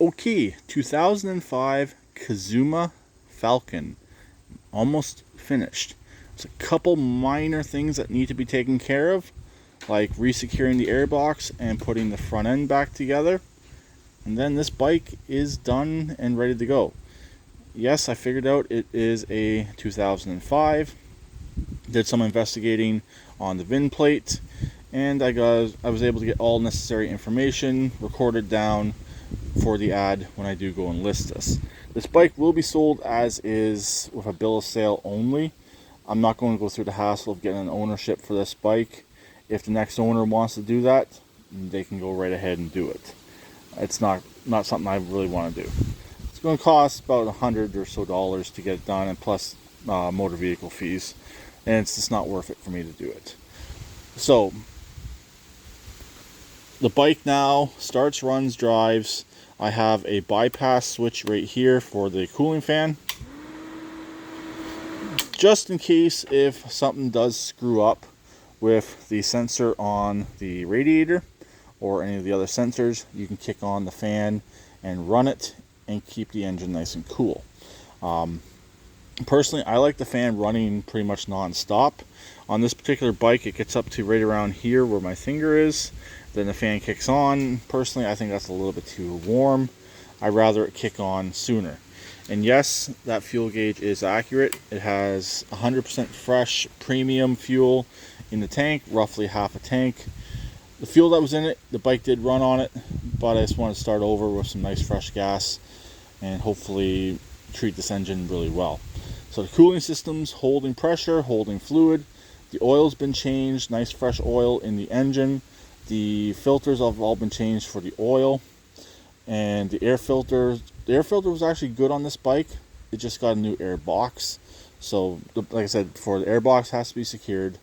Okay, 2005 Kazuma Falcon. Almost finished. There's a couple minor things that need to be taken care of, like resecuring the airbox and putting the front end back together. And then this bike is done and ready to go. Yes, I figured out it is a 2005. Did some investigating on the VIN plate, and I was able to get all necessary information recorded down for the ad when I do go and list this. This bike will be sold as is with a bill of sale only. I'm not going to go through the hassle of getting an ownership for this bike. If the next owner wants to do that, they can go right ahead and do it. It's not something I really want to do. It's going to cost about $100 or so to get it done, and plus motor vehicle fees, and it's just not worth it for me to do it. So the bike now starts, runs, drives. I have a bypass switch right here for the cooling fan, just in case if something does screw up with the sensor on the radiator or any of the other sensors. You can kick on the fan and run it and keep the engine nice and cool. Personally, I like the fan running pretty much non-stop. On this particular bike, it gets up to right around here where my finger is. Then the fan kicks on. Personally, I think that's a little bit too warm. I'd rather it kick on sooner. And yes, that fuel gauge is accurate. It has 100% fresh premium fuel in the tank, roughly half a tank. The fuel that was in it, the bike did run on it, but I just wanted to start over with some nice fresh gas and hopefully treat this engine really well. So the cooling system's holding pressure, holding fluid. The oil's been changed, nice fresh oil in the engine. The filters have all been changed for the oil, and the air filter was actually good on this bike. It just got a new air box. So like I said before, the air box has to be secured.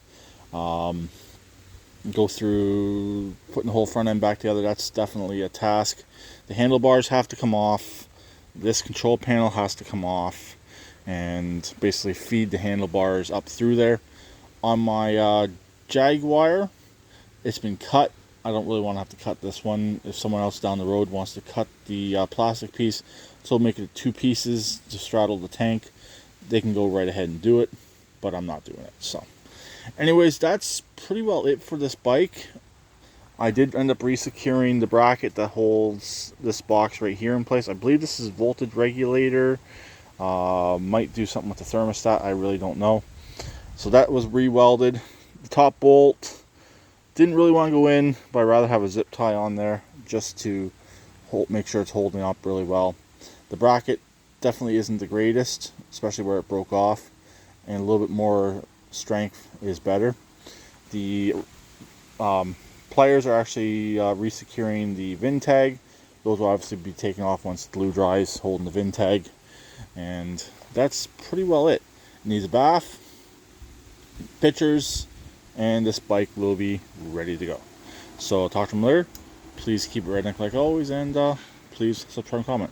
Go through putting the whole front end back together. That's definitely a task. The handlebars have to come off. This control panel has to come off and basically feed the handlebars up through there. On my Jaguar, it's been cut. I don't really want to have to cut this one. If someone else down the road wants to cut the plastic piece, so make it 2 pieces to straddle the tank, they can go right ahead and do it, but I'm not doing it. So anyways, that's pretty well it for this bike. I did end up resecuring the bracket that holds this box right here in place. I believe this is voltage regulator. Might do something with the thermostat. I really don't know. So that was re-welded. The top bolt didn't really want to go in, but I'd rather have a zip tie on there just to make sure it's holding up really well. The bracket definitely isn't the greatest, especially where it broke off, and a little bit more strength is better. The pliers are actually resecuring the VIN tag. Those will obviously be taken off once the glue dries, holding the VIN tag, and that's pretty well it. It needs a bath, pictures, and this bike will be ready to go. So talk to them later. Please keep it redneck like always, and please subscribe and comment.